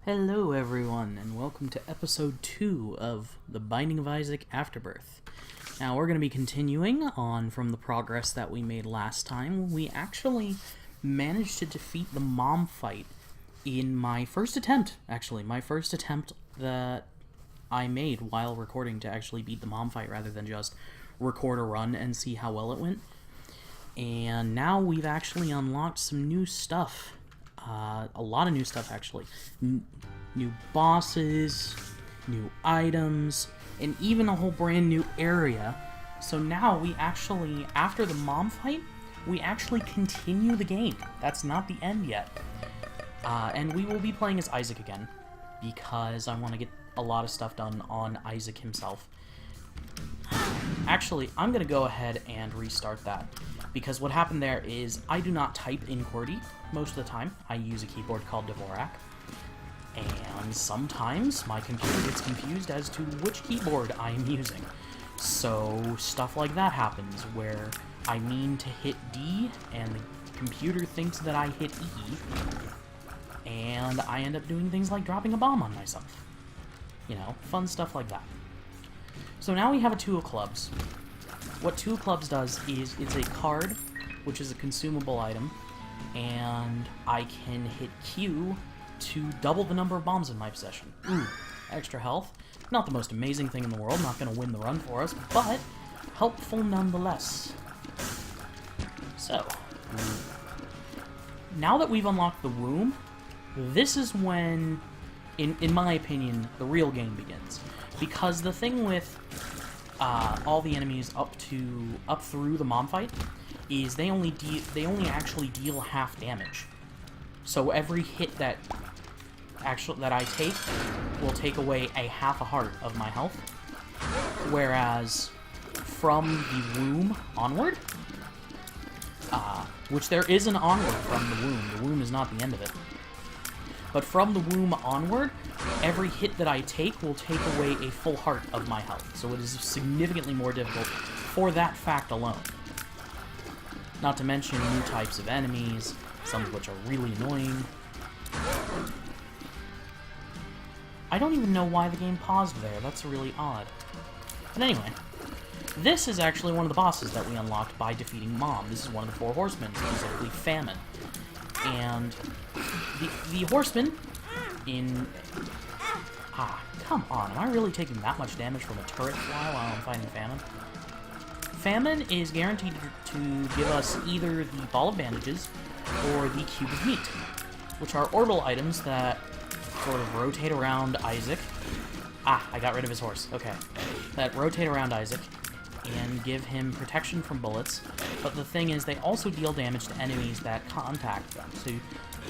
Hello everyone, and welcome to episode 2 of The Binding of Isaac Afterbirth. Now we're going to be continuing on from the progress that we made last time. We actually managed to defeat the mom fight in my first attempt, my first attempt that I made while recording to actually beat the mom fight rather than just record a run and see how well it went. And now we've actually unlocked some new stuff. A lot of new stuff, actually. New bosses, new items, and even a whole brand new area. So now we actually, after the mom fight, we actually continue the game. That's not the end yet. And we will be playing as Isaac again, because I want to get a lot of stuff done on Isaac himself. Actually, I'm going to go ahead and restart that, because what happened there is I do not type in QWERTY most of the time. I use a keyboard called Dvorak, and sometimes my computer gets confused as to which keyboard I am using. So stuff like that happens, where I mean to hit D, and the computer thinks that I hit E, and I end up doing things like dropping a bomb on myself. You know, fun stuff like that. So now we have a Two of Clubs. What Two of Clubs does is it's a card, which is a consumable item, and I can hit Q to double the number of bombs in my possession. Ooh, extra health. Not the most amazing thing in the world, not going to win the run for us, but helpful nonetheless. So, now that we've unlocked the womb, this is when, in my opinion, the real game begins. Because the thing with all the enemies up through the mom fight is they only actually deal half damage. So every hit that I take will take away a half a heart of my health. Whereas from the womb onward, which there is an onward from the womb is not the end of it. But from the womb onward, every hit that I take will take away a full heart of my health. So it is significantly more difficult for that fact alone. Not to mention new types of enemies, some of which are really annoying. I don't even know why the game paused there. That's really odd. But anyway, this is actually one of the bosses that we unlocked by defeating Mom. This is one of the 4 horsemen, specifically Famine. And the horsemen in... come on. Am I really taking that much damage from a turret fly while I'm fighting Famine? Famine is guaranteed to give us either the Ball of Bandages or the Cube of Meat, which are orbital items that sort of rotate around Isaac. I got rid of his horse. Okay. That rotate around Isaac and give him protection from bullets, but the thing is they also deal damage to enemies that contact them. So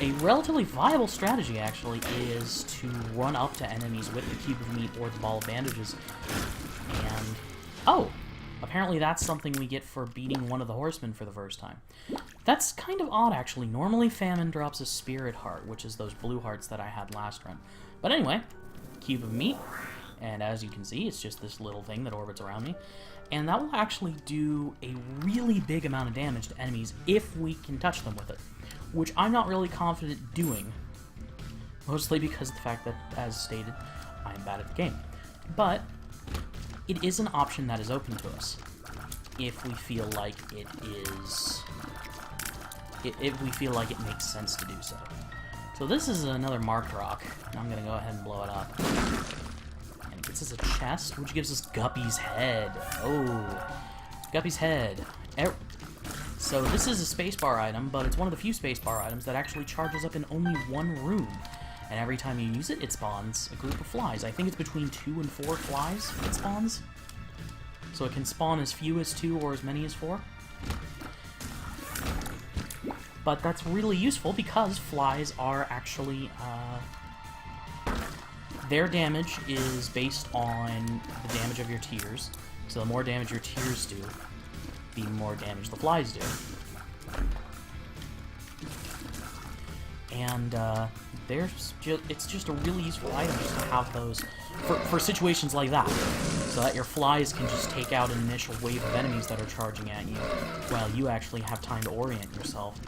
a relatively viable strategy, actually, is to run up to enemies with the Cube of Meat or the Ball of Bandages. And... oh! Apparently that's something we get for beating one of the horsemen for the first time. That's kind of odd, actually. Normally Famine drops a Spirit Heart, which is those blue hearts that I had last run. But anyway, Cube of Meat, and as you can see, it's just this little thing that orbits around me. And that will actually do a really big amount of damage to enemies if we can touch them with it, which I'm not really confident doing, mostly because of the fact that, as stated, I'm bad at the game. But it is an option that is open to us if we feel like it is... if we feel like it makes sense to do so. So this is another marked rock. I'm going to go ahead and blow it up. And it gets us a chest, which gives us Guppy's head. Oh, Guppy's head. So this is a spacebar item, but it's one of the few spacebar items that actually charges up in only one room. And every time you use it, it spawns a group of flies. I think it's between 2 and 4 flies it spawns. So it can spawn as few as 2 or as many as 4. But that's really useful because flies are actually... their damage is based on the damage of your tears. So the more damage your tears do, the more damage the flies do. And it's just a really useful item just to have those for situations like that, so that your flies can just take out an initial wave of enemies that are charging at you while you actually have time to orient yourself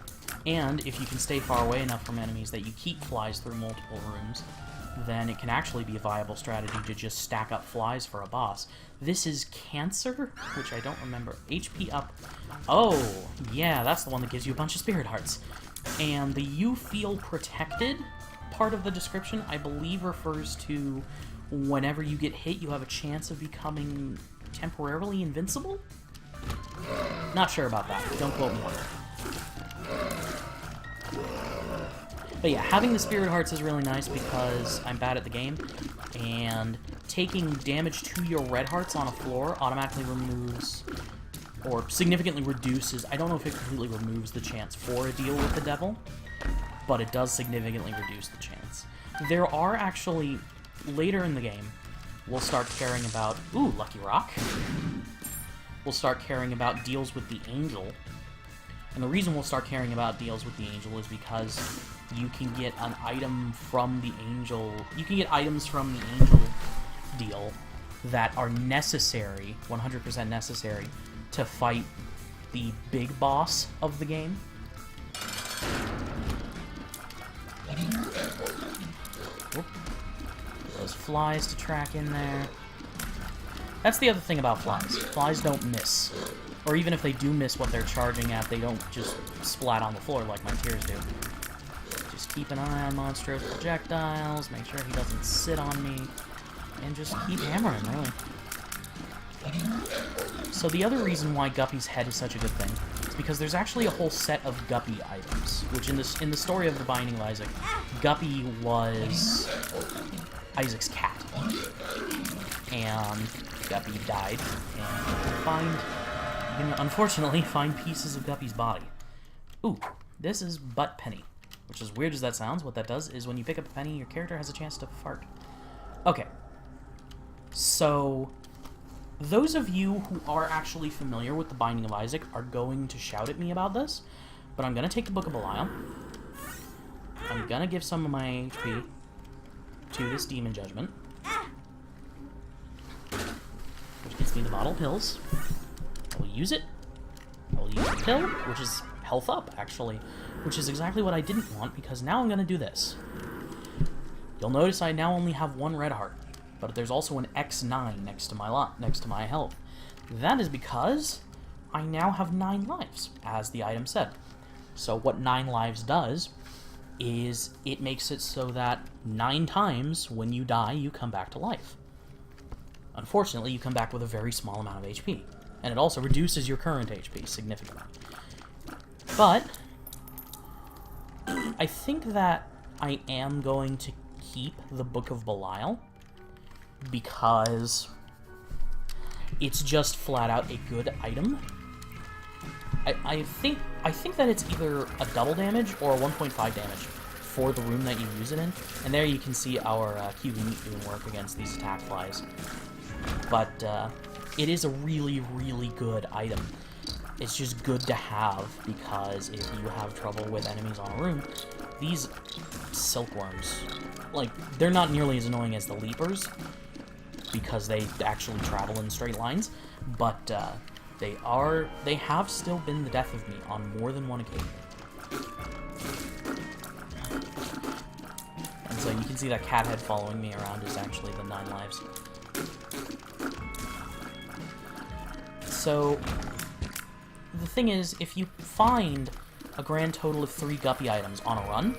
And if you can stay far away enough from enemies that you keep flies through multiple rooms, then it can actually be a viable strategy to just stack up flies for a boss. This is Cancer, which I don't remember. HP up. Oh, yeah, that's the one that gives you a bunch of spirit hearts. And the "you feel protected" part of the description, I believe, refers to whenever you get hit, you have a chance of becoming temporarily invincible? Not sure about that. Don't quote me on it. But yeah, having the spirit hearts is really nice because I'm bad at the game, and taking damage to your red hearts on a floor automatically removes, or significantly reduces, I don't know if it completely removes the chance for a deal with the devil, but it does significantly reduce the chance. There are actually, later in the game, we'll start caring about, ooh, Lucky Rock. We'll start caring about deals with the angel. And the reason we'll start caring about deals with the angel is because you can get an item from the angel, you can get items from the angel deal that are necessary, 100% necessary, to fight the big boss of the game. Whoop. Those flies to track in there. That's the other thing about flies. Flies don't miss. Or even if they do miss what they're charging at, they don't just splat on the floor like my tears do. Just keep an eye on monstrous projectiles, make sure he doesn't sit on me, and just keep hammering, really. So the other reason why Guppy's head is such a good thing is because there's actually a whole set of Guppy items, which in the story of the Binding of Isaac, Guppy was Isaac's cat. And Guppy died, and you can unfortunately find pieces of Guppy's body. Ooh, this is Butt Penny, which is weird as that sounds. What that does is when you pick up a penny, your character has a chance to fart. Okay, so those of you who are actually familiar with the Binding of Isaac are going to shout at me about this, but I'm going to take the Book of Belial. I'm going to give some of my HP to this Demon Judgment, which gets me the bottle of pills. I will use it. I will use the pill, which is health up, actually, which is exactly what I didn't want, because now I'm going to do this. You'll notice I now only have one red heart, but there's also an X9 next to my health. That is because I now have 9 lives, as the item said. So what 9 lives does is it makes it so that 9 times when you die, you come back to life. Unfortunately, you come back with a very small amount of HP, and it also reduces your current HP significantly. But I think that I am going to keep the Book of Belial, because it's just flat out a good item. I think that it's either a double damage or a 1.5 damage for the room that you use it in. And there you can see our QB meat doing work against these attack flies. But it is a really, really good item. It's just good to have, because if you have trouble with enemies on a room, these silkworms, like, they're not nearly as annoying as the leapers, because they actually travel in straight lines, but they have still been the death of me on more than one occasion. And so you can see that cat head following me around is actually the 9 lives. So the thing is, if you find a grand total of 3 Guppy items on a run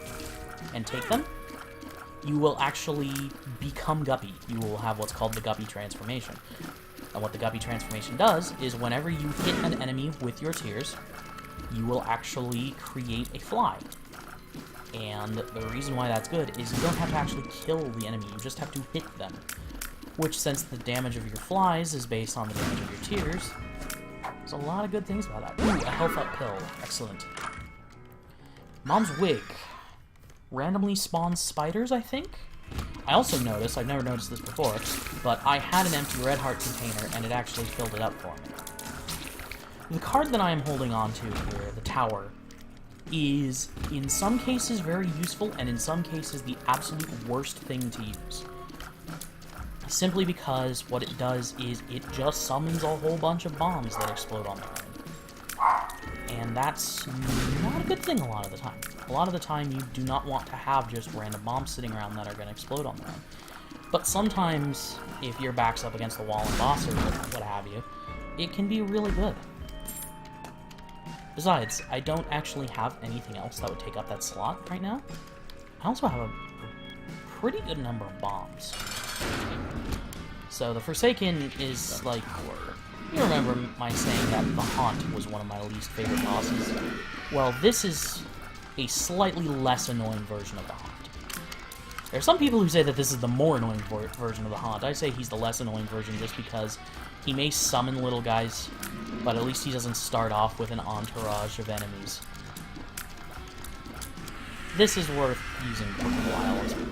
and take them, you will actually become Guppy. You will have what's called the Guppy transformation. And what the Guppy transformation does is whenever you hit an enemy with your tears, you will actually create a fly. And the reason why that's good is you don't have to actually kill the enemy, you just have to hit them. Which, since the damage of your flies is based on the damage of your tears, there's a lot of good things about that. Ooh, a health up pill. Excellent. Mom's wig. Randomly spawns spiders, I think? I also noticed, I've never noticed this before, but I had an empty red heart container, and it actually filled it up for me. The card that I am holding on to here, the tower, is in some cases very useful, and in some cases the absolute worst thing to use. Simply because what it does is it just summons a whole bunch of bombs that explode on their own. And that's not a good thing a lot of the time. A lot of the time, you do not want to have just random bombs sitting around that are going to explode on their own. But sometimes, if your back's up against the wall and boss or what have you, it can be really good. Besides, I don't actually have anything else that would take up that slot right now. I also have a pretty good number of bombs. So the Forsaken is like... You remember my saying that the Haunt was one of my least favorite bosses? Well, this is a slightly less annoying version of the Haunt. There are some people who say that this is the more annoying version of the Haunt. I say he's the less annoying version just because he may summon little guys, but at least he doesn't start off with an entourage of enemies. This is worth using Book of Belial.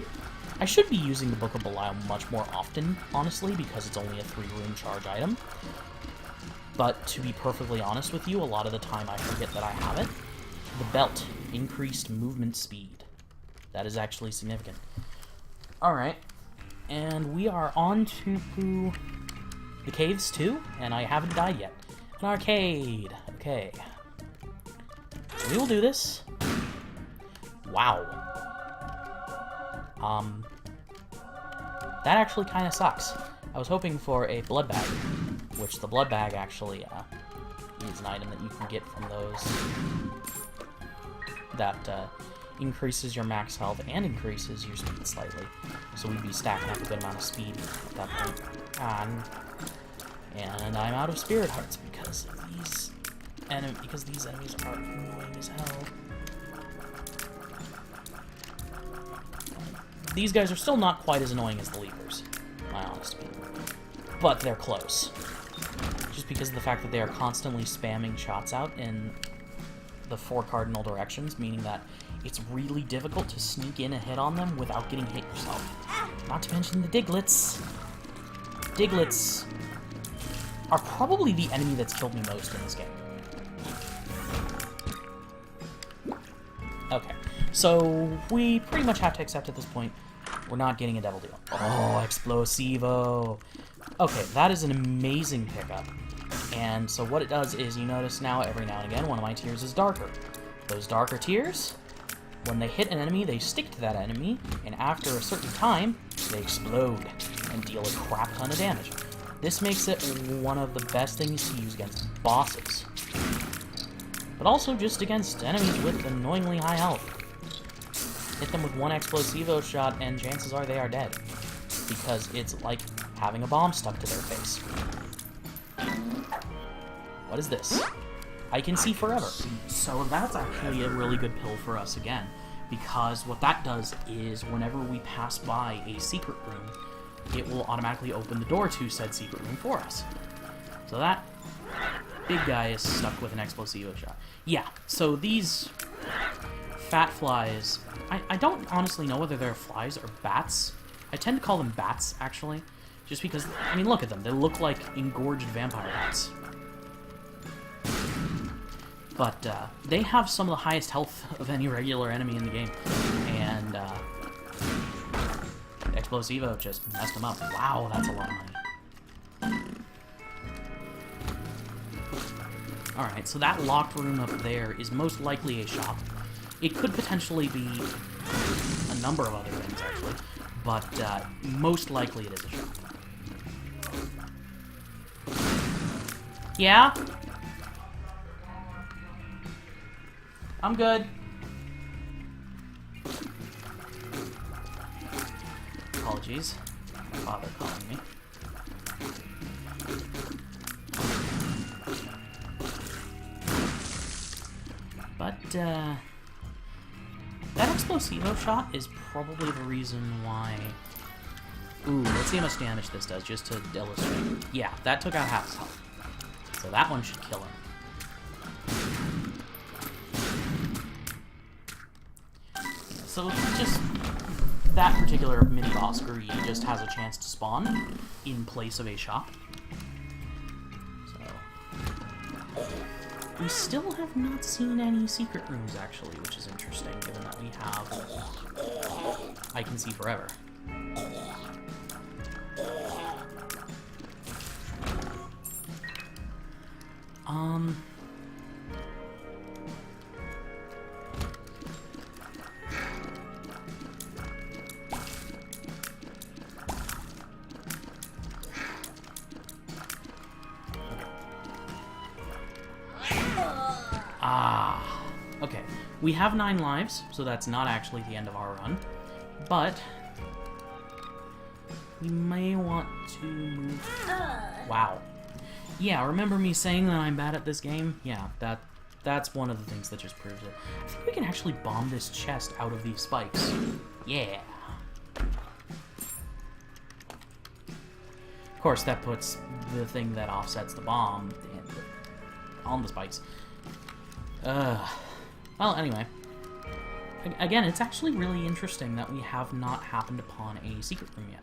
I should be using the Book of Belial much more often, honestly, because it's only a 3-room charge item. But to be perfectly honest with you, a lot of the time I forget that I have it. The belt, increased movement speed. That is actually significant. Alright, and we are on to the caves too, and I haven't died yet. An arcade! Okay. We will do this. Wow. That actually kind of sucks. I was hoping for a blood bag, which the blood bag actually is an item that you can get from those that increases your max health and increases your speed slightly. So we'd be stacking up a good amount of speed at that point. And I'm out of spirit hearts because these enemies are annoying as hell. These guys are still not quite as annoying as the Leapers, my honest opinion. But they're close. Just because of the fact that they are constantly spamming shots out in the 4 cardinal directions, meaning that it's really difficult to sneak in a hit on them without getting hit yourself. Not to mention the Diglets. Diglets are probably the enemy that's killed me most in this game. Okay, so we pretty much have to accept at this point we're not getting a Devil Deal. Oh, Explosivo! Okay, that is an amazing pickup. And so what it does is, you notice now, every now and again, one of my tiers is darker. Those darker tiers, when they hit an enemy, they stick to that enemy, and after a certain time, they explode and deal a crap ton of damage. This makes it one of the best things to use against bosses. But also just against enemies with annoyingly high health. Hit them with one Explosivo shot, and chances are they are dead. Because it's like having a bomb stuck to their face. What is this? I can see forever. So that's actually a really good pill for us again, because what that does is whenever we pass by a secret room, it will automatically open the door to said secret room for us. So that big guy is stuck with an Explosivo shot. Yeah, so these fat flies, I don't honestly know whether they're flies or bats. I tend to call them bats, actually, just because, I mean, look at them. They look like engorged vampire bats. But they have some of the highest health of any regular enemy in the game, and Explosivo just messed them up. Wow, that's a lot of money. Alright, so that locked room up there is most likely a shop. It could potentially be a number of other things, actually, but most likely it is a shop. Yeah? I'm good. Apologies. My father calling me. But, that Explosivo shot is probably the reason why... Ooh, let's see how much damage this does, just to illustrate. Yeah, that took out half his health. So that one should kill him. So just that particular mini-boss Greed just has a chance to spawn in place of a shop. So we still have not seen any secret rooms, actually, which is interesting, given that we have I Can See Forever. We have 9 lives, so that's not actually the end of our run. But we may want to move... Wow. Yeah, remember me saying that I'm bad at this game? Yeah, that's one of the things that just proves it. I think we can actually bomb this chest out of these spikes. Yeah. Of course, that puts the thing that offsets the bomb on the spikes. Well, anyway. Again, it's actually really interesting that we have not happened upon a secret room yet.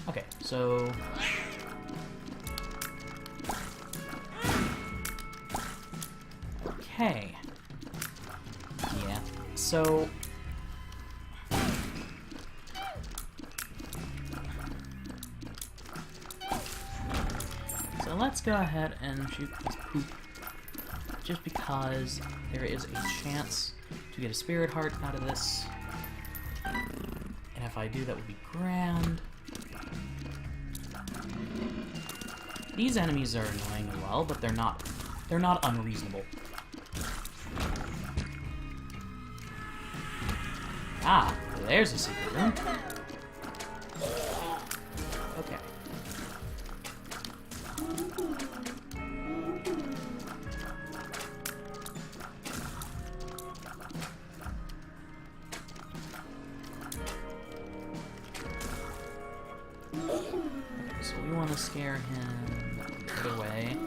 Okay, so... Okay. Yeah, so... So let's go ahead and shoot this poop. Just because there is a chance to get a spirit heart out of this. And if I do, that would be grand. These enemies are annoying as well, but they're not unreasonable. Ah, there's a secret room. Okay. So we want to scare him right away.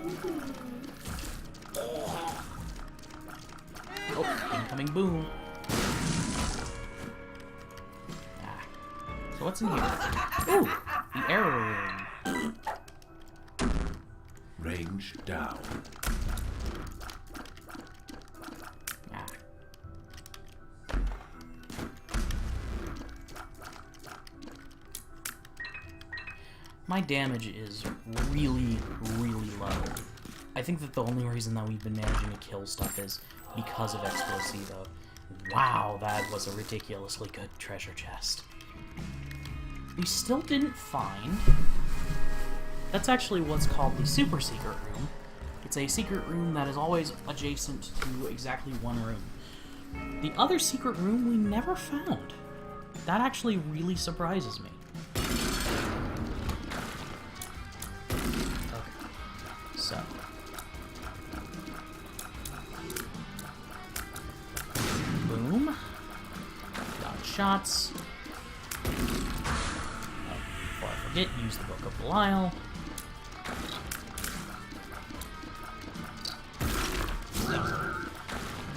Oh, incoming boom. So what's in here? Ooh, the arrow room. Range down. Ah. My damage is really, really low. I think that the only reason that we've been managing to kill stuff is because of Explosivo. Wow, that was a ridiculously good treasure chest. We still didn't find... That's actually what's called the super secret room. It's a secret room that is always adjacent to exactly one room. The other secret room we never found. That actually really surprises me. Okay, so... Boom. Dodge shots. Before I forget, use the Book of Belial.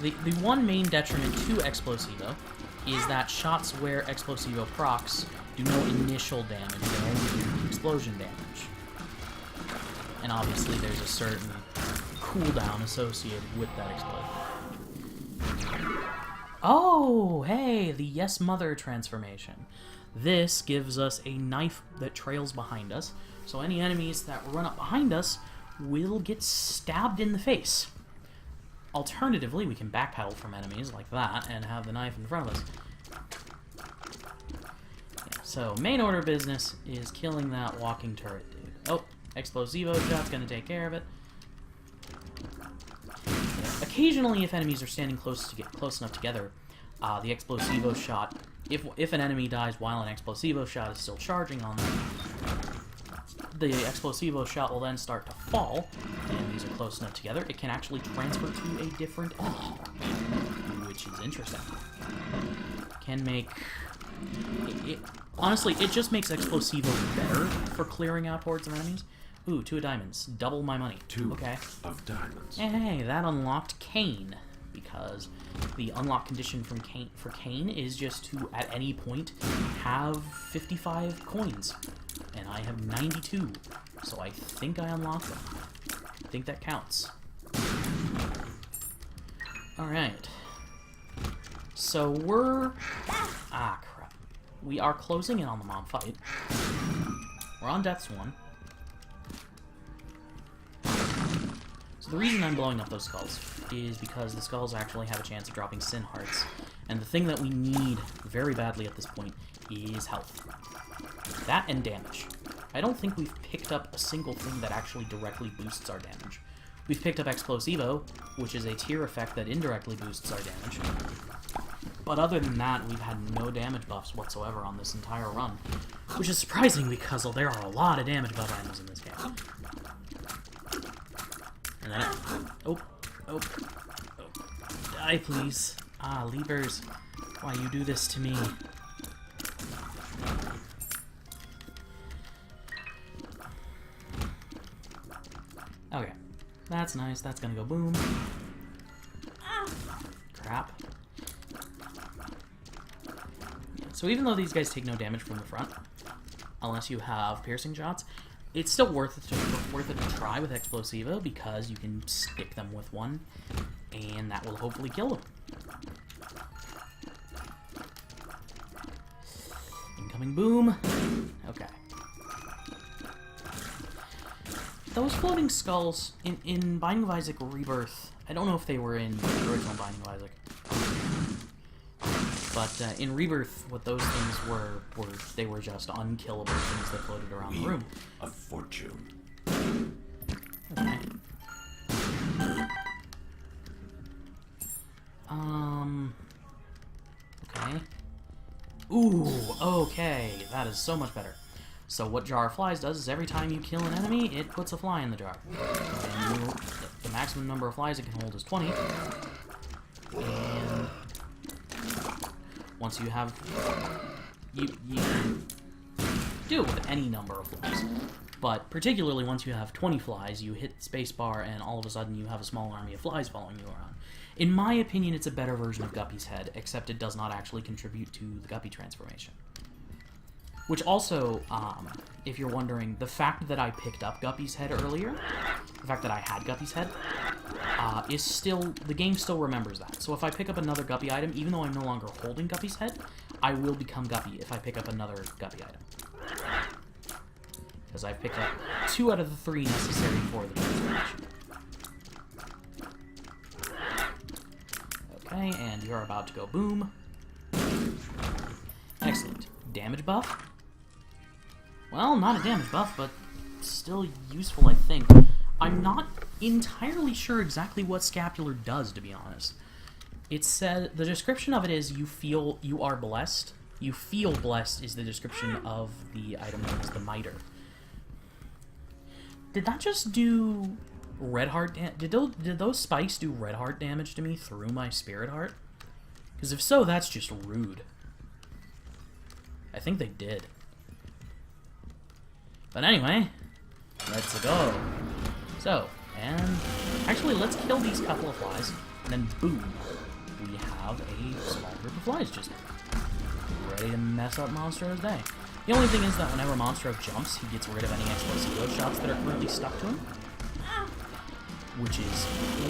The one main detriment to Explosivo is that shots where Explosivo procs do no initial damage, they only do explosion damage. And obviously there's a certain cooldown associated with that explosion. Oh, hey, the Yes Mother transformation. This gives us a knife that trails behind us, so any enemies that run up behind us will get stabbed in the face. Alternatively, we can backpedal from enemies like that and have the knife in front of us. Yeah, so, main order of business is killing that walking turret dude. Oh, Explosivo shot's gonna take care of it. Yeah, occasionally, if enemies are standing close enough together, the Explosivo shot, if an enemy dies while an Explosivo shot is still charging on them, the Explosivo shot will then start to fall, and these are close enough together, it can actually transfer to a different enemy, which is interesting. Can make... honestly, it just makes Explosivo better for clearing out hordes of enemies. Ooh, 2 of diamonds. Double my money. 2 okay. Of diamonds. Hey, that unlocked Cain, because the unlock condition for Cain is just to, at any point, have 55 coins. And I have 92, so I think I unlocked them. I think that counts. Alright. So we're... Ah, crap. We are closing in on the mom fight. We're on Death's one. So the reason I'm blowing up those skulls is because the skulls actually have a chance of dropping sin hearts. And the thing that we need very badly at this point is health. That and damage. I don't think we've picked up a single thing that actually directly boosts our damage. We've picked up Explosivo, which is a tier effect that indirectly boosts our damage. But other than that, we've had no damage buffs whatsoever on this entire run. Which is surprising because there are a lot of damage buff items in this game. And then oh. Die, please. Ah, Leapers. Why you do this to me? Okay. That's nice. That's gonna go boom. Crap. So even though these guys take no damage from the front, unless you have piercing shots, it's still worth it to try with Explosivo because you can stick them with one, and that will hopefully kill them. Incoming boom. Okay. Those floating skulls in Binding of Isaac Rebirth, I don't know if they were in the original Binding of Isaac. But in Rebirth, what those things were they were just unkillable things that floated around the room. A fortune. Okay. Okay. Ooh, okay. That is so much better. So what Jar of Flies does is every time you kill an enemy, it puts a fly in the jar. And the maximum number of flies it can hold is 20. And once you have... You can do it with any number of flies. But particularly once you have 20 flies, you hit spacebar and all of a sudden you have a small army of flies following you around. In my opinion, it's a better version of Guppy's Head, except it does not actually contribute to the Guppy transformation. Which also, if you're wondering, the fact that I picked up Guppy's Head earlier, the fact that I had Guppy's Head, is still, the game still remembers that. So if I pick up another Guppy item, even though I'm no longer holding Guppy's Head, I will become Guppy if I pick up another Guppy item. Because I've picked up 2 out of the 3 necessary for the transformation. Okay, and you're about to go boom. Excellent. Damage buff? Well, not a damage buff, but still useful, I think. I'm not entirely sure exactly what Scapular does, to be honest. It said, the description of it is you are blessed. You feel blessed is the description of the item known as the Miter. Did that just do red heart did those spikes do red heart damage to me through my spirit heart? Because if so, that's just rude. I think they did. But anyway, let's go. So, and actually let's kill these couple of flies, and then boom, we have a small group of flies just ready to mess up Monstro's day. The only thing is that whenever Monstro jumps, he gets rid of any Explosivo shots that are currently stuck to him, which is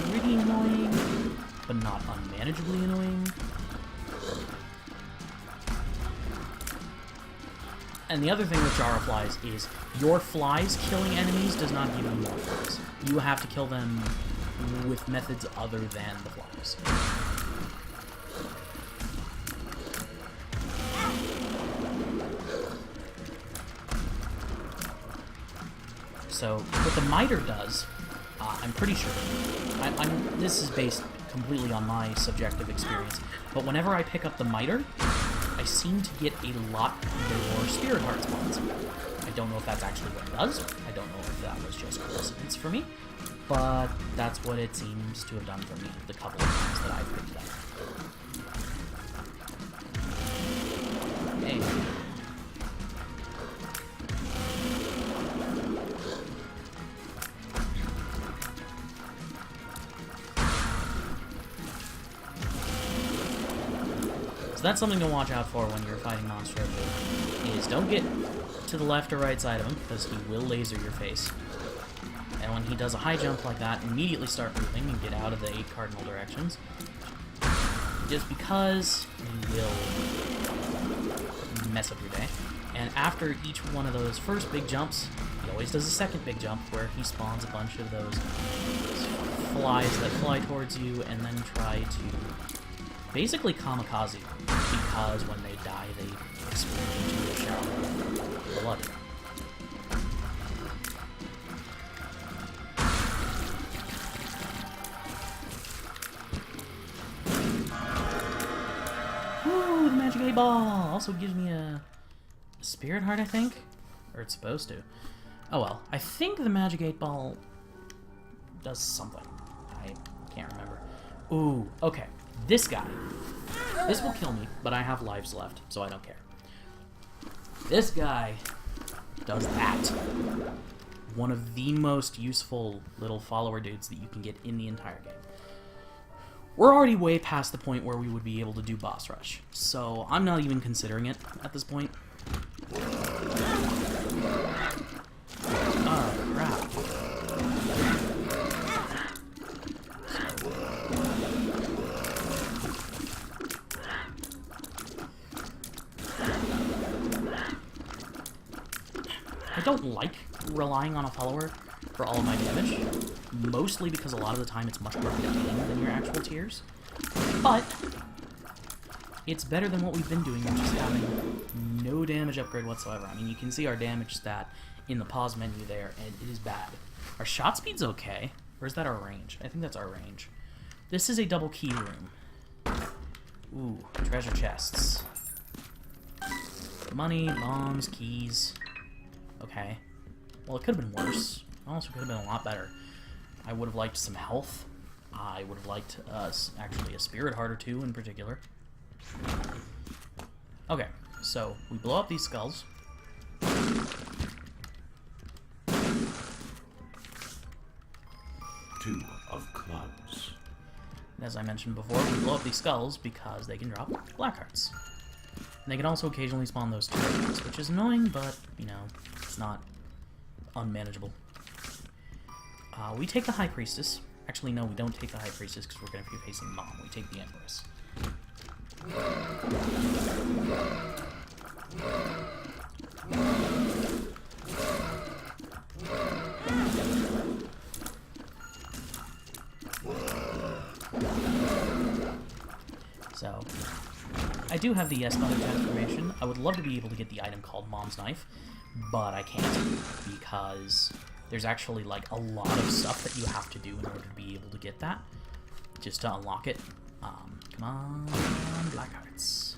pretty annoying, but not unmanageably annoying. And the other thing with Jar of Flies is your flies killing enemies does not give you more flies. You have to kill them with methods other than the flies. So, what the Miter does, I'm pretty sure, this is based completely on my subjective experience, but whenever I pick up the Miter, I seem to get a lot more Spirit Heart spawns. I don't know if that's actually what it does. I don't know if that was just coincidence for me, but that's what it seems to have done for me the couple of times that I've picked it up. Hey. So that's something to watch out for when you're fighting Monstro, is don't get to the left or right side of him, because he will laser your face. And when he does a high jump like that, immediately start moving and get out of the 8 cardinal directions. Just because he will mess up your day. And after each one of those first big jumps, he always does a second big jump where he spawns a bunch of those flies that fly towards you and then try to basically kamikaze you, because when they die, they explode into a shower of blood. the Magic 8 Ball! Also gives me a Spirit Heart, I think? Or it's supposed to. Oh well. I think the Magic 8 Ball does something. I can't remember. Ooh, okay. This guy. This will kill me, but I have lives left, so I don't care. This guy does that. One of the most useful little follower dudes that you can get in the entire game. We're already way past the point where we would be able to do boss rush, so I'm not even considering it at this point. Oh, crap. I don't like relying on a follower for all of my damage, mostly because a lot of the time it's much more entertaining than your actual tiers. But it's better than what we've been doing, which is having no damage upgrade whatsoever. I mean, you can see our damage stat in the pause menu there, and it is bad. Our shot speed's okay. Or is that our range? I think that's our range. This is a double key room. Ooh, treasure chests. Money, bombs, keys. Okay. Well, it could have been worse. It also could have been a lot better. I would have liked some health. I would have liked, actually, a Spirit Heart or two in particular. Okay, so we blow up these skulls. Two of clubs. And as I mentioned before, we blow up these skulls because they can drop black hearts. And they can also occasionally spawn those turrets, which is annoying, but, you know, it's not unmanageable. We take the High Priestess. Actually, no, we don't take the High Priestess because we're going to be facing Mom. We take the Empress. So, I do have the Yes Mother transformation. I would love to be able to get the item called Mom's Knife, but I can't because there's actually like a lot of stuff that you have to do in order to be able to get that, just to unlock it. Come on, black hearts.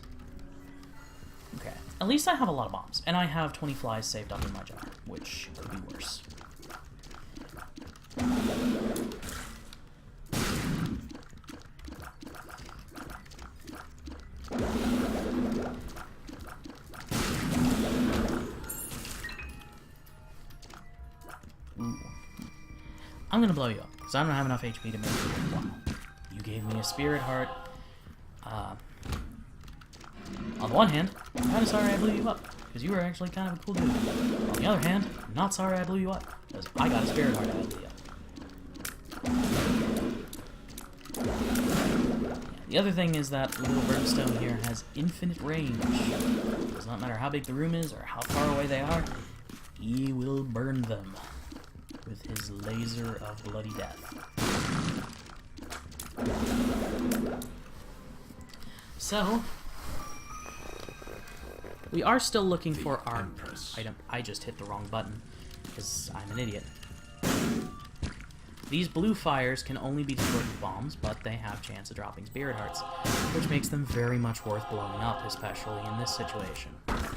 Okay, at least I have a lot of bombs, and I have 20 flies saved up in my jar, which could be worse. Ooh. I'm gonna blow you up, because I don't have enough HP to make it worthwhile. You gave me a Spirit Heart. On the one hand, I'm kind of sorry I blew you up, because you were actually kind of a cool dude. On the other hand, I'm not sorry I blew you up, because I got a Spirit Heart out of you. The other thing is that little brimstone here has infinite range. It does not matter how big the room is or how far away they are, he will burn them with his laser of bloody death. So, we are still looking for our Empress. item. I just hit the wrong button, because I'm an idiot. These blue fires can only be destroyed with bombs, but they have chance of dropping Spirit Hearts, which makes them very much worth blowing up, especially in this situation. Okay.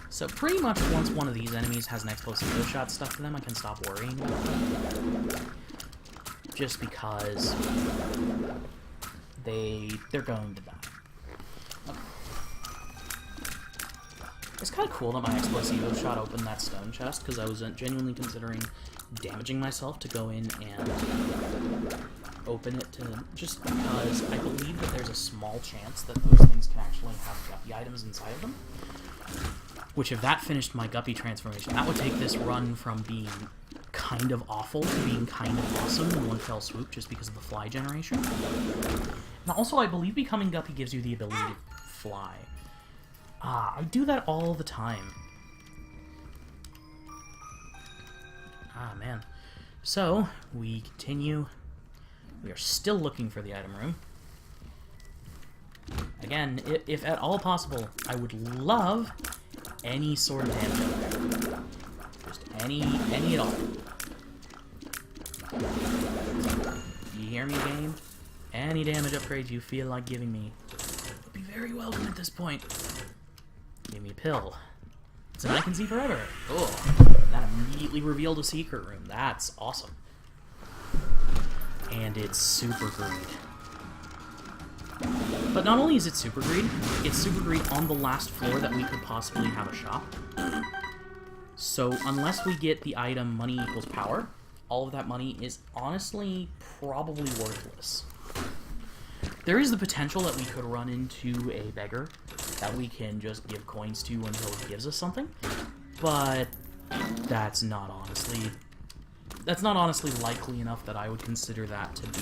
So pretty much once one of these enemies has an explosive kill shot stuck to them, I can stop worrying about them. Just because they're going to die. Okay. It's kind of cool that my explosivo shot opened that stone chest, because I was genuinely considering damaging myself to go in and open it, to just because I believe that there's a small chance that those things can actually have guppy items inside of them. Which, if that finished my guppy transformation, that would take this run from being kind of awful to being kind of awesome in one fell swoop, just because of the fly generation. And also, I believe becoming guppy gives you the ability to fly. I do that all the time. Man. So, we continue. We are still looking for the item room. Again, if at all possible, I would love any sort of damage. Any at all. You hear me, game? Any damage upgrades you feel like giving me would be very welcome at this point. Give me a pill. It's an I can see forever. Oh, that immediately revealed a secret room. That's awesome. And it's super greed. But not only is it super greed, it's super greed on the last floor that we could possibly have a shop. So unless we get the item money equals power, all of that money is honestly probably worthless. There is the potential that we could run into a beggar that we can just give coins to until he gives us something, but that's not honestly likely enough that I would consider that to be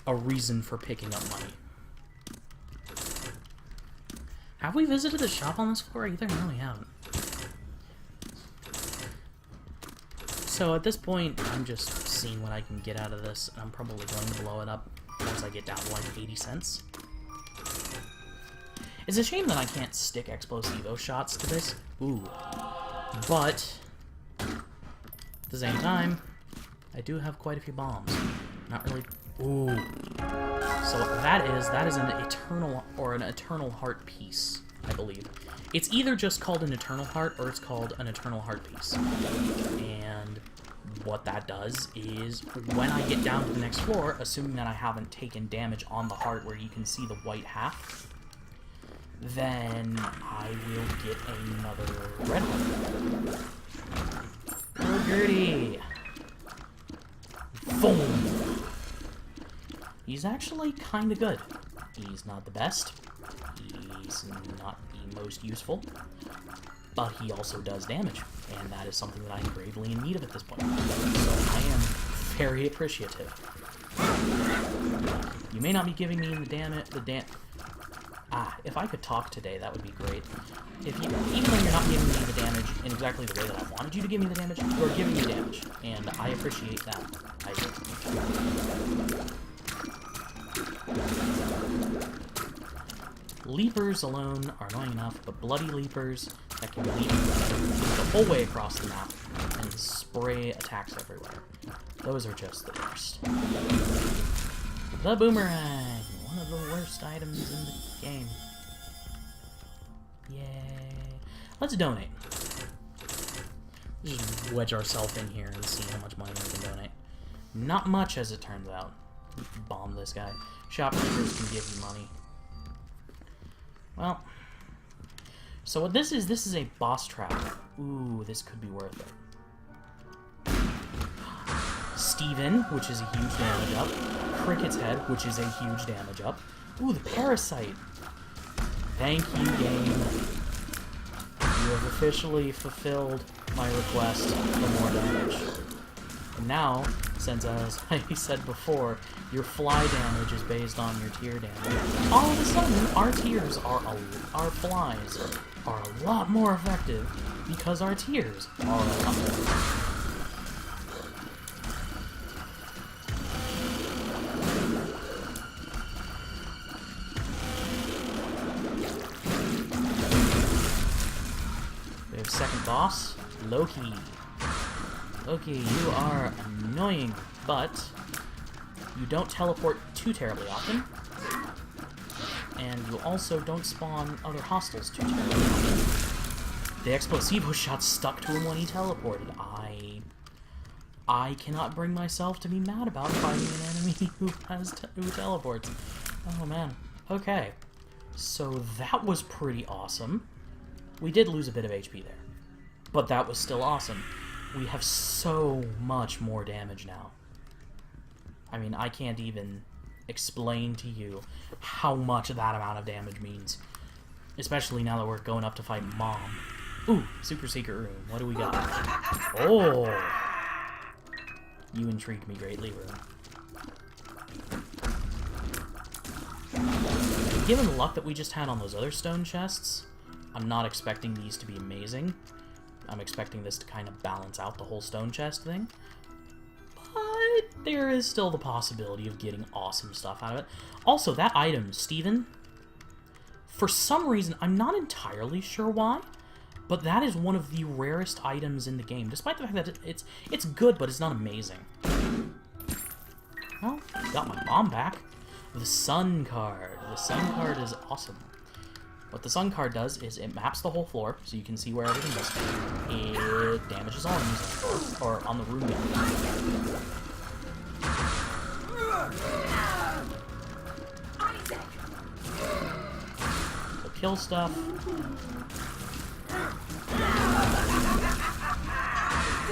a reason for picking up money. Have we visited the shop on this floor either? No, we haven't. So at this point, I'm just seeing what I can get out of this, and I'm probably going to blow it up once I get down to like 80 cents. It's a shame that I can't stick explosivo shots to this. Ooh. But at the same time, I do have quite a few bombs. Not really. Ooh. So that is an eternal heart piece, I believe. It's either just called an eternal heart or it's called an eternal heart piece. And what that does is when I get down to the next floor, assuming that I haven't taken damage on the heart where you can see the white half, then I will get another red heart. Oh, Gertie! Boom! He's actually kind of good. He's not the best. He's not the most useful. But he also does damage, and that is something that I'm gravely in need of at this point. So I am very appreciative. You may not be giving me if I could talk today, that would be great. Even though you're not giving me the damage in exactly the way that I wanted you to give me the damage, you are giving me damage, and I appreciate that. I do. Leapers alone are annoying enough, but bloody leapers that can leap the whole way across the map and spray attacks everywhere. Those are just the worst. The boomerang! One of the worst items in the game. Yay. Let's donate. Let's just wedge ourselves in here and see how much money we can donate. Not much, as it turns out. Bomb this guy. Shopkeepers can give you money. Well, so what this is a boss trap. Ooh, this could be worth it. Steven, which is a huge damage up. Cricket's head, which is a huge damage up. Ooh, the parasite. Thank you, game. You have officially fulfilled my request for more damage. And now, since as I said before, your fly damage is based on your tier damage, all of a sudden, our flies are a lot more effective because our tiers are a lot more effective. We have second boss, Loki. Loki, you are annoying, but you don't teleport too terribly often, and you also don't spawn other hostiles too terribly often. The explosivo shot stuck to him when he teleported. I cannot bring myself to be mad about fighting an enemy who teleports. Oh man. Okay. So that was pretty awesome. We did lose a bit of HP there, but that was still awesome. We have so much more damage now. I mean, I can't even explain to you how much that amount of damage means. Especially now that we're going up to fight Mom. Ooh, super secret room. What do we got? Oh! You intrigued me greatly, room. Given the luck that we just had on those other stone chests, I'm not expecting these to be amazing. I'm expecting this to kind of balance out the whole stone chest thing. But there is still the possibility of getting awesome stuff out of it. Also, that item, Steven, for some reason, I'm not entirely sure why, But that is one of the rarest items in the game, despite the fact that it's good, but it's not amazing. Well, got my bomb back. The Sun card. The Sun card is awesome. What the Sun card does is it maps the whole floor, so you can see where everything is. It damages all enemies on the floor, or on the room. So kill stuff.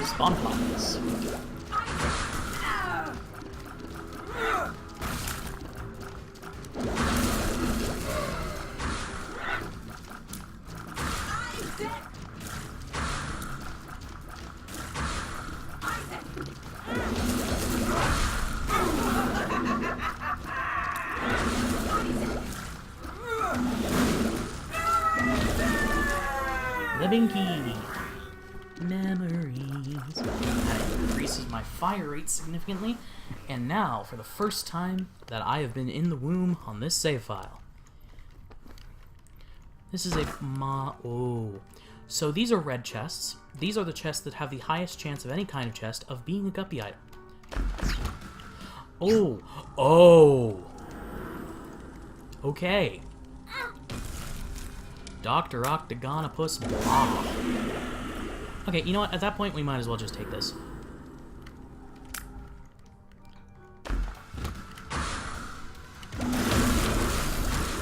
Spawn flies. The Binky. Memories. That increases my fire rate significantly. And now, for the first time that I have been in the womb on this save file. This is a oh. So these are red chests. These are the chests that have the highest chance of any kind of chest of being a guppy item. Oh. Oh. Okay. Dr. Octagonopus Blah. Okay, you know what? At that point, we might as well just take this.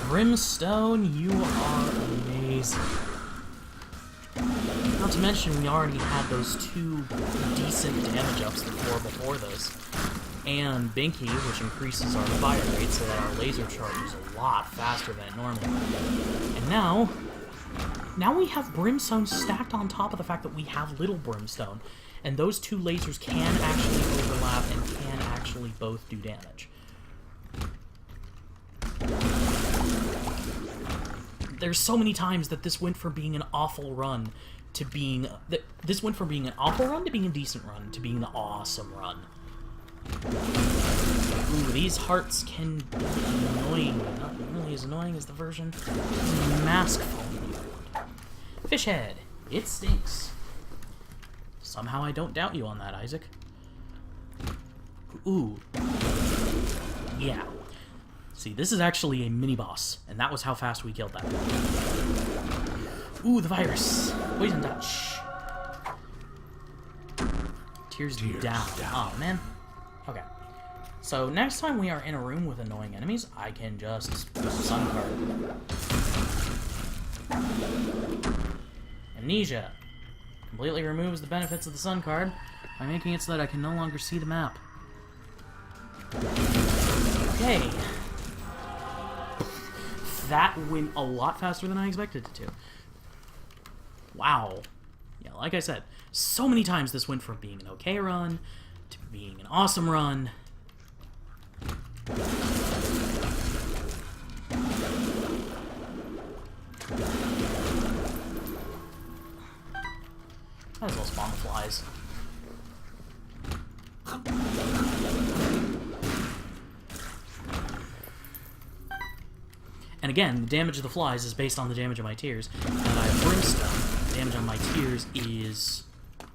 Brimstone, you are amazing. Not to mention, we already had those 2 decent damage ups the floor before this. And Binky, which increases our fire rate so that our laser charges a lot faster than it normally would. And now we have Brimstone stacked on top of the fact that we have Little Brimstone. And those 2 lasers can actually overlap and can actually both do damage. There's so many times that this went from being an awful run to being... This went from being an awful run to being a decent run to being an awesome run. Ooh, these hearts can be annoying. Not nearly as annoying as the version mask foam. Fish head. It stinks. Somehow I don't doubt you on that, Isaac. Ooh. Yeah. See, this is actually a mini-boss, and that was how fast we killed that. Ooh, the virus. Poison touch. Tears down. Oh, man. Okay. So, next time we are in a room with annoying enemies, I can just use the Sun card. Amnesia. Completely removes the benefits of the Sun card by making it so that I can no longer see the map. Okay. That went a lot faster than I expected it to. Wow. Yeah, like I said, so many times this went from being an okay run to being an awesome run. Might as well spawn the flies. And again, the damage of the flies is based on the damage of my tears. And I have Brimstone. The damage on my tears is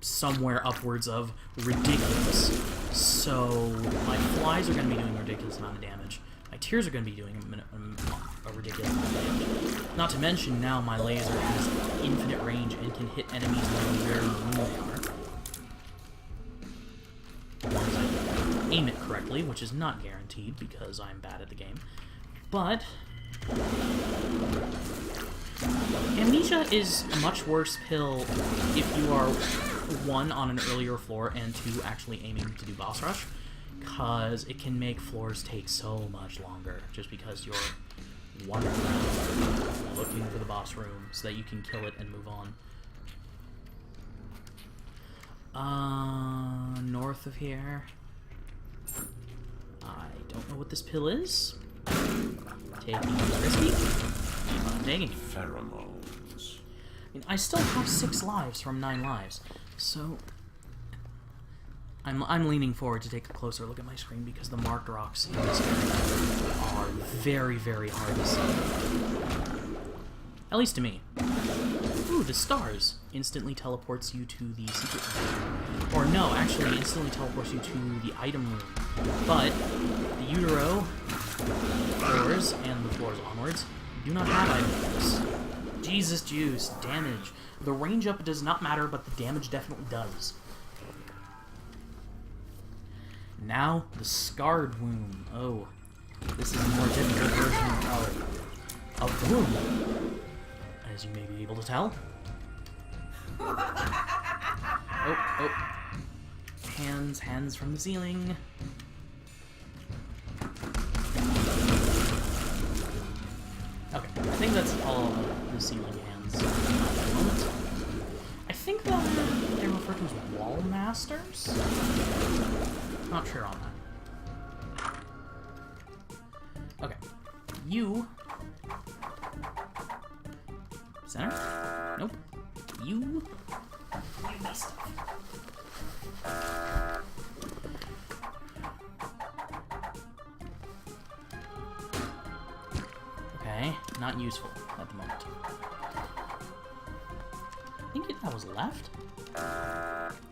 somewhere upwards of ridiculous. So my flies are going to be doing a ridiculous amount of damage. My tears are going to be doing a ridiculous amount of damage. Not to mention, now my laser has infinite range and can hit enemies no matter where in the room they are. As long as I aim it correctly, which is not guaranteed because I'm bad at the game. But Amnesia is a much worse pill if you are, 1, on an earlier floor, and 2, actually aiming to do boss rush, because it can make floors take so much longer, just because you're wandering around looking for the boss room so that you can kill it and move on. North of here. I don't know what this pill is. Taking it risky. Taking it. Pheromones. I mean, I still have 6 lives from 9 lives, so I'm leaning forward to take a closer look at my screen because the marked rocks in this area are very, very hard to see. At least to me. Ooh, Ooh, the stars instantly teleports you to the secret room. Or no, actually, it instantly teleports you to the item room. But the utero floors and the floors onwards do not have item rooms. Jesus juice, damage. The range up does not matter, but the damage definitely does. Now, the scarred womb. Oh, this is a more difficult version of the womb, as you may be able to tell. Oh. Hands from the ceiling. Okay, I think that's all of the ceiling hands at the moment. I think that they refer to as wall masters? Not sure on that. Okay. You. Center? Nope. You. Give me stuff. Okay, not useful at the moment. I think that was left?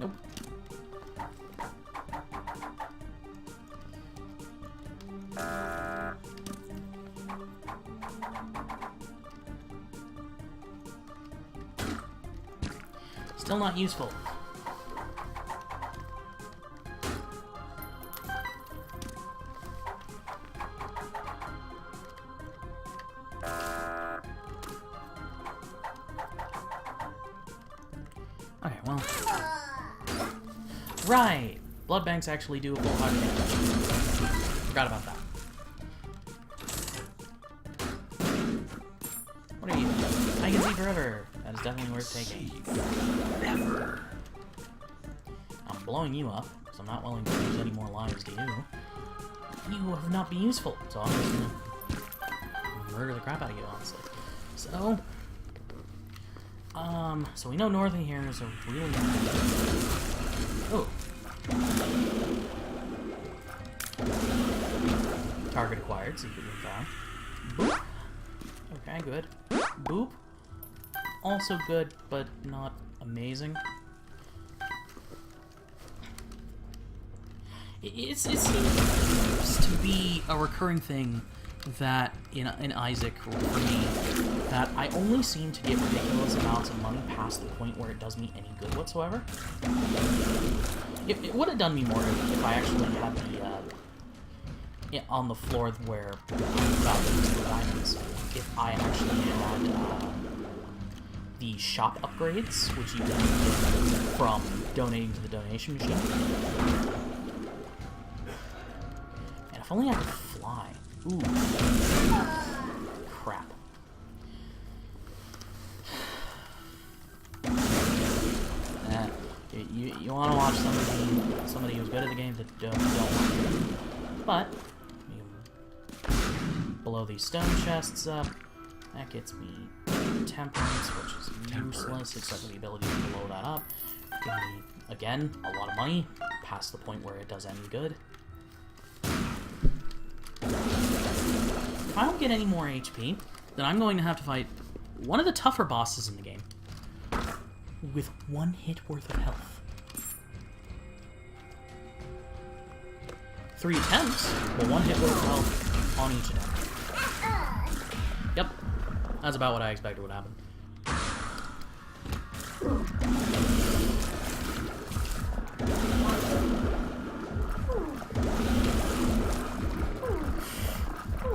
Nope. Still not useful. Okay, well. Right! Blood banks actually do a full heart damage. Forgot about that. What are you? I can see forever. That is definitely worth taking. Never. I'm blowing you up, because I'm not willing to lose any more lives to you. You have not been useful, so I'm just gonna murder the crap out of you, honestly. So we know northern here is a really... Oh. Target acquired, secret room found. Boop. Okay, good. Boop. Also good, but not amazing. It seems to be a recurring thing that in Isaac, for me, that I only seem to get ridiculous amounts of money past the point where it does me any good whatsoever. It would have done me more if I actually had the on the floor where I'm about to use the diamonds. If I actually had the shop upgrades, which you can get from donating to the donation machine. And if only I could fly. Ooh. Crap. You want to watch somebody who's good at the game that don't want to. But you blow these stone chests up. That gets me temperance, which is useless, except for the ability to blow that up. Give me, again, a lot of money, past the point where it does any good. If I don't get any more HP, then I'm going to have to fight one of the tougher bosses in the game with one hit worth of health. 3 attempts, but 1 hit worth of health on each attempt. Yep, that's about what I expected would happen.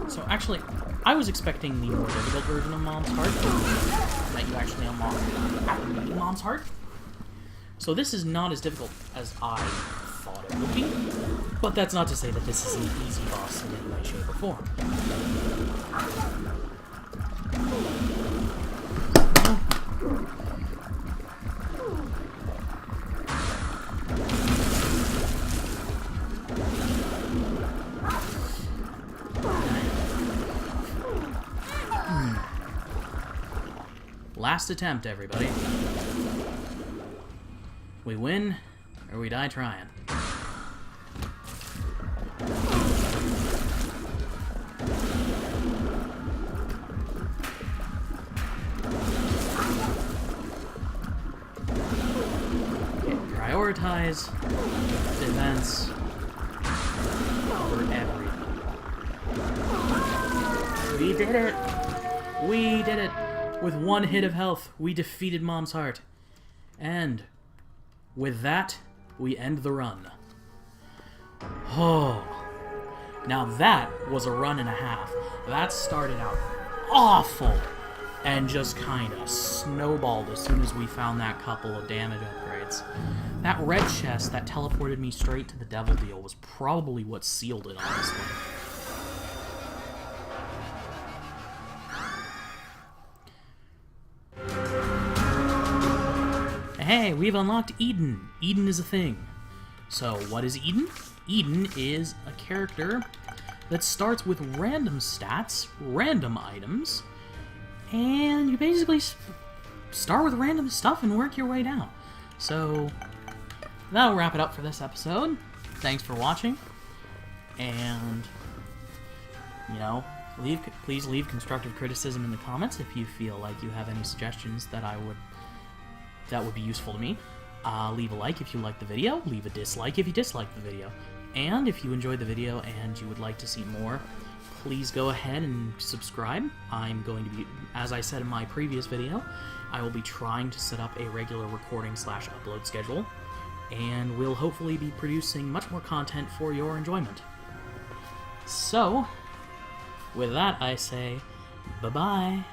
So actually, I was expecting the more difficult version of Mom's Heart that you actually unlock after beating Mom's Heart. So this is not as difficult as I thought it would be, but that's not to say that this is an easy boss in any way, shape, or form. Last attempt, everybody. We win, or we die trying. prioritize defense over everything. We did it! We did it! With one hit of health, we defeated Mom's heart. And with that, we end the run. Oh. Now that was a run and a half. That started out awful and just kind of snowballed as soon as we found that couple of damage upgrades. That red chest that teleported me straight to the devil deal was probably what sealed it, honestly. Hey, we've unlocked Eden. Eden is a thing. So, what is Eden? Eden is a character that starts with random stats, random items, and you basically start with random stuff and work your way down. So, that'll wrap it up for this episode. Thanks for watching, and, you know, please leave constructive criticism in the comments if you feel like you have any suggestions that would be useful to me. Leave a like if you like the video, leave a dislike if you dislike the video. And if you enjoyed the video and you would like to see more, please go ahead and subscribe. I'm going to be, as I said in my previous video, I will be trying to set up a regular recording/upload schedule, and we'll hopefully be producing much more content for your enjoyment. So, with that I say, bye-bye.